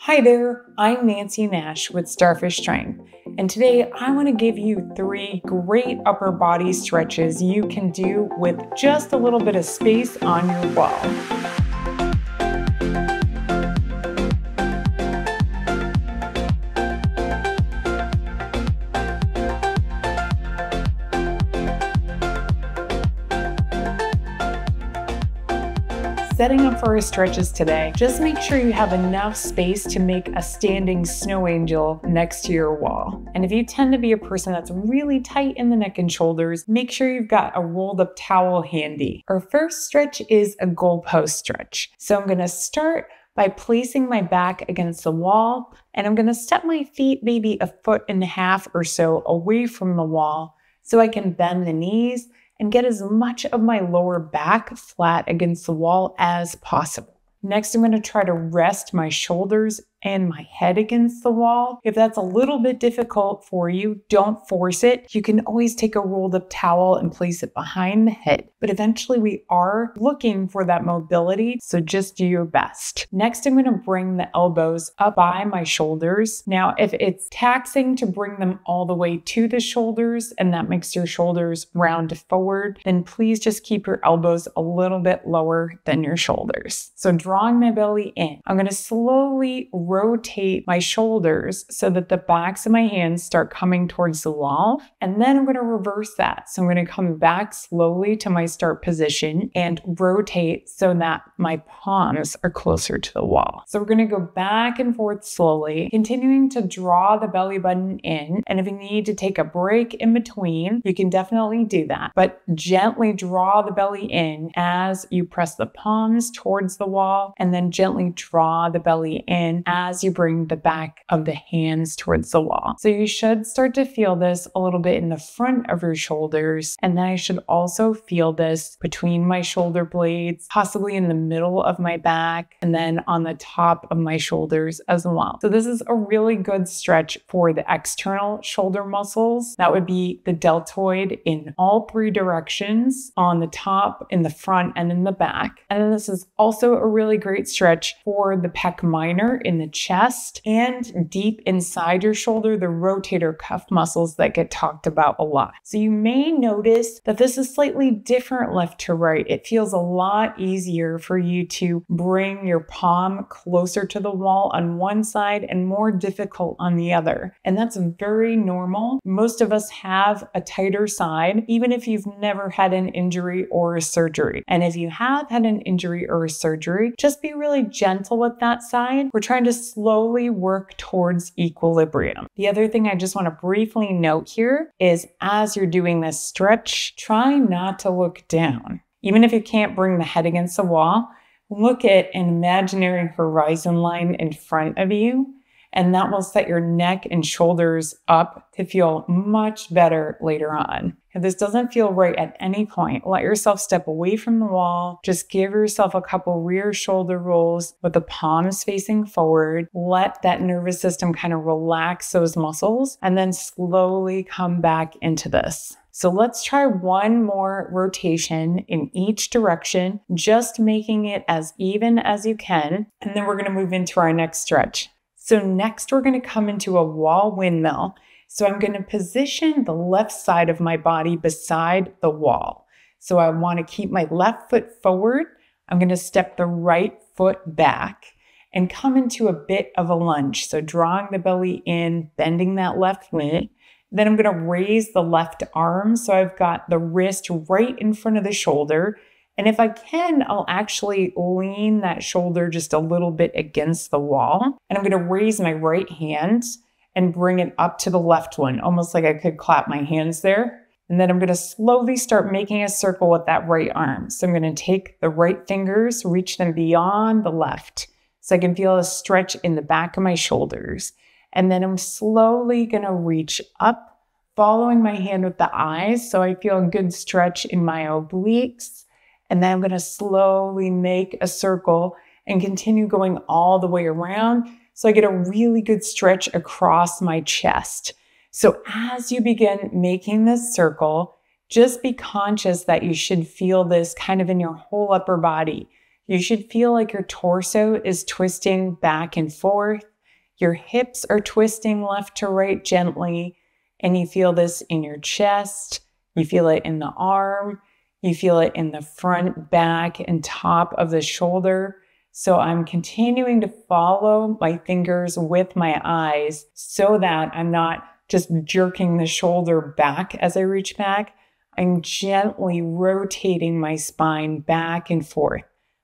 Hi there, I'm Nancy Nash with Starfish Strength, and today I want to give you 3 great upper body stretches you can do with just a little bit of space on your wall. Setting up for our stretches today, just make sure you have enough space to make a standing snow angel next to your wall. And if you tend to be a person that's really tight in the neck and shoulders, make sure you've got a rolled up towel handy. Our first stretch is a goalpost stretch. So I'm gonna start by placing my back against the wall, and I'm gonna step my feet maybe 1.5 feet or so away from the wall so I can bend the knees and get as much of my lower back flat against the wall as possible. Next, I'm going to try to rest my shoulders and my head against the wall. If that's a little bit difficult for you, don't force it. You can always take a rolled up towel and place it behind the head. But eventually we are looking for that mobility, so just do your best. Next, I'm going to bring the elbows up by my shoulders. Now, if it's taxing to bring them all the way to the shoulders and that makes your shoulders round forward, then please just keep your elbows a little bit lower than your shoulders. So drawing my belly in, I'm going to slowly rotate my shoulders so that the backs of my hands start coming towards the wall. And then I'm going to reverse that. So I'm going to come back slowly to my start position and rotate so that my palms are closer to the wall. So we're going to go back and forth slowly, continuing to draw the belly button in. And if you need to take a break in between, you can definitely do that. But gently draw the belly in as you press the palms towards the wall, and then gently draw the belly in as you bring the back of the hands towards the wall. So you should start to feel this a little bit in the front of your shoulders. And then I should also feel this between my shoulder blades, possibly in the middle of my back, and then on the top of my shoulders as well. So this is a really good stretch for the external shoulder muscles. That would be the deltoid in all 3 directions, on the top, in the front, and in the back. And then this is also a really great stretch for the pec minor in the chest and deep inside your shoulder, the rotator cuff muscles that get talked about a lot. So you may notice that this is slightly different left to right. It feels a lot easier for you to bring your palm closer to the wall on one side and more difficult on the other. And that's very normal. Most of us have a tighter side, even if you've never had an injury or a surgery. And if you have had an injury or a surgery, just be really gentle with that side. We're trying to slowly work towards equilibrium. The other thing I just want to briefly note here is as you're doing this stretch, try not to look down. Even if you can't bring the head against the wall, look at an imaginary horizon line in front of you, and that will set your neck and shoulders up to feel much better later on. If this doesn't feel right at any point, let yourself step away from the wall. Just give yourself a couple rear shoulder rolls with the palms facing forward. Let that nervous system kind of relax those muscles and then slowly come back into this. So let's try one more rotation in each direction, just making it as even as you can. And then we're going to move into our next stretch. So next we're going to come into a wall windmill. So I'm going to position the left side of my body beside the wall. So I want to keep my left foot forward. I'm going to step the right foot back and come into a bit of a lunge. So drawing the belly in, bending that left knee. Then I'm going to raise the left arm. So I've got the wrist right in front of the shoulder. And if I can, I'll actually lean that shoulder just a little bit against the wall. And I'm going to raise my right hand and bring it up to the left one, almost like I could clap my hands there. And then I'm going to slowly start making a circle with that right arm. So I'm going to take the right fingers, reach them beyond the left, so I can feel a stretch in the back of my shoulders. And then I'm slowly going to reach up, following my hand with the eyes, so I feel a good stretch in my obliques. And then I'm going to slowly make a circle and continue going all the way around, so I get a really good stretch across my chest. So as you begin making this circle, just be conscious that you should feel this kind of in your whole upper body. You should feel like your torso is twisting back and forth. Your hips are twisting left to right gently, and you feel this in your chest. You feel it in the arm. You feel it in the front, back, and top of the shoulder. So I'm continuing to follow my fingers with my eyes so that I'm not just jerking the shoulder back as I reach back. I'm gently rotating my spine back and forth.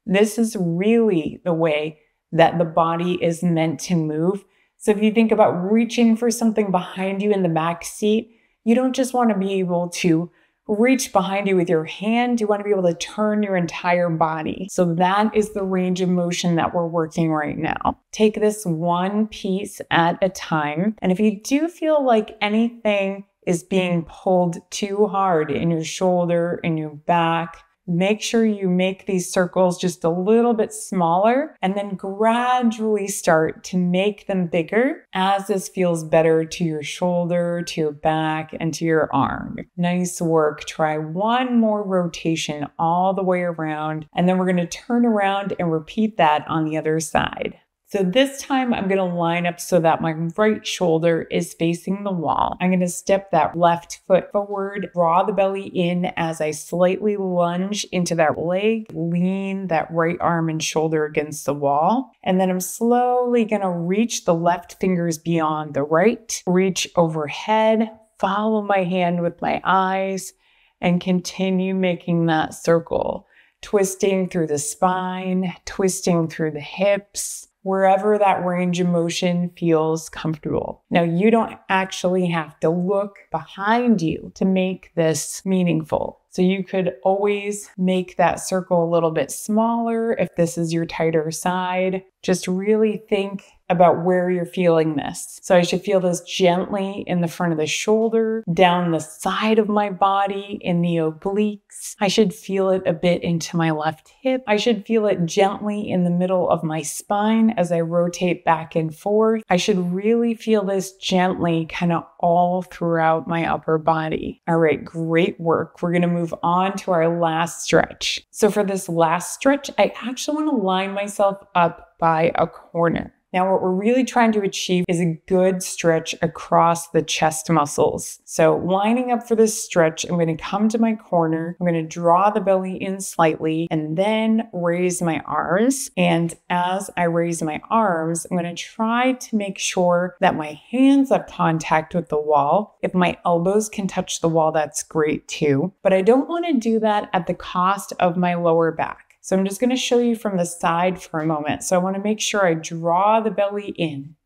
This is really the way that the body is meant to move. So if you think about reaching for something behind you in the back seat, you don't just want to be able to reach behind you with your hand. You want to be able to turn your entire body. So that is the range of motion that we're working right now. Take this one piece at a time. And if you do feel like anything is being pulled too hard in your shoulder, in your back, make sure you make these circles just a little bit smaller and then gradually start to make them bigger as this feels better to your shoulder, to your back, and to your arm. Nice work. Try one more rotation all the way around, and then we're going to turn around and repeat that on the other side. So this time I'm going to line up so that my right shoulder is facing the wall. I'm going to step that left foot forward, draw the belly in as I slightly lunge into that leg, lean that right arm and shoulder against the wall. And then I'm slowly going to reach the left fingers beyond the right, reach overhead, follow my hand with my eyes, and continue making that circle, twisting through the spine, twisting through the hips, wherever that range of motion feels comfortable. Now, you don't actually have to look behind you to make this meaningful. So you could always make that circle a little bit smaller if this is your tighter side. Just really think about where you're feeling this. So I should feel this gently in the front of the shoulder, down the side of my body, in the obliques. I should feel it a bit into my left hip. I should feel it gently in the middle of my spine as I rotate back and forth. I should really feel this gently kind of all throughout my upper body. All right, great work. We're going to move on to our last stretch. So for this last stretch, I actually want to line myself up by a corner. Now, what we're really trying to achieve is a good stretch across the chest muscles. So lining up for this stretch, I'm going to come to my corner. I'm going to draw the belly in slightly and then raise my arms. And as I raise my arms, I'm going to try to make sure that my hands have contact with the wall. If my elbows can touch the wall, that's great too. But I don't want to do that at the cost of my lower back. So I'm just going to show you from the side for a moment. So I want to make sure I draw the belly in,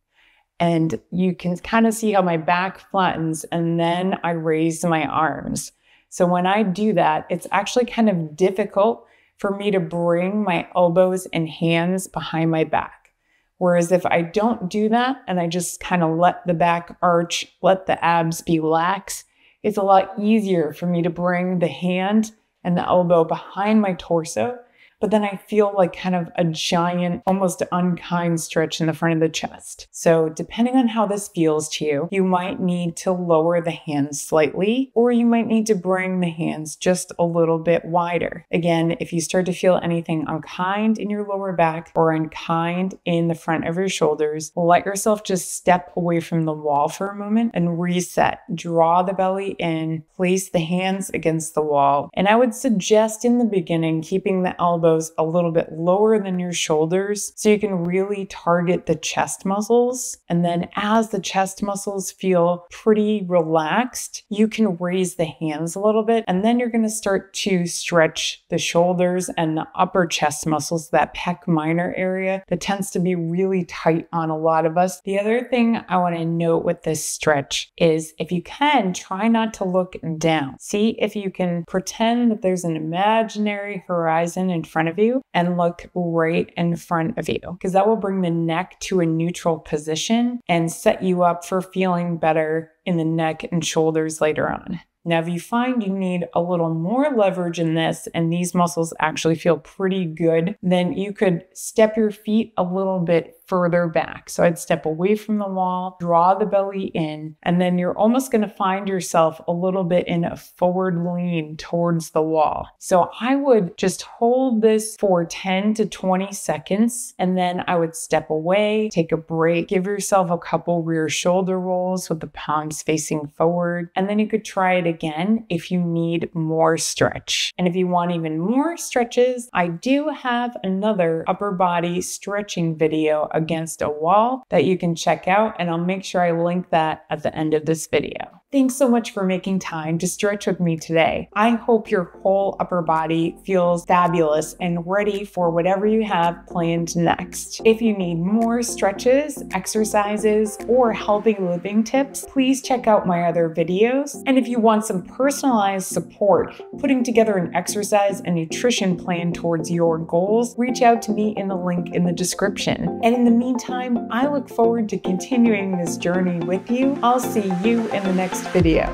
and you can kind of see how my back flattens, and then I raise my arms. So when I do that, it's actually kind of difficult for me to bring my elbows and hands behind my back. Whereas if I don't do that and I just kind of let the back arch, let the abs be lax, it's a lot easier for me to bring the hand and the elbow behind my torso. But then I feel like kind of a giant, almost unkind stretch in the front of the chest. So depending on how this feels to you, you might need to lower the hands slightly, or you might need to bring the hands just a little bit wider. Again, if you start to feel anything unkind in your lower back or unkind in the front of your shoulders, let yourself just step away from the wall for a moment and reset. Draw the belly in, place the hands against the wall. And I would suggest in the beginning, keeping the elbows a little bit lower than your shoulders so you can really target the chest muscles. And then as the chest muscles feel pretty relaxed, you can raise the hands a little bit, and then you're going to start to stretch the shoulders and the upper chest muscles, that pec minor area that tends to be really tight on a lot of us. The other thing I want to note with this stretch is, if you can, try not to look down. See if you can pretend that there's an imaginary horizon in front of you and look right in front of you, because that will bring the neck to a neutral position and set you up for feeling better in the neck and shoulders later on. Now, if you find you need a little more leverage in this and these muscles actually feel pretty good, then you could step your feet a little bit further back. So I'd step away from the wall, draw the belly in, and then you're almost going to find yourself a little bit in a forward lean towards the wall. So I would just hold this for 10 to 20 seconds, and then I would step away, take a break, give yourself a couple rear shoulder rolls with the palms facing forward, and then you could try it again if you need more stretch. And if you want even more stretches, I do have another upper body stretching video against a wall that you can check out, and I'll make sure I link that at the end of this video. Thanks so much for making time to stretch with me today. I hope your whole upper body feels fabulous and ready for whatever you have planned next. If you need more stretches, exercises, or healthy living tips, please check out my other videos. And if you want some personalized support putting together an exercise and nutrition plan towards your goals, reach out to me in the link in the description. And in the meantime, I look forward to continuing this journey with you. I'll see you in the next video.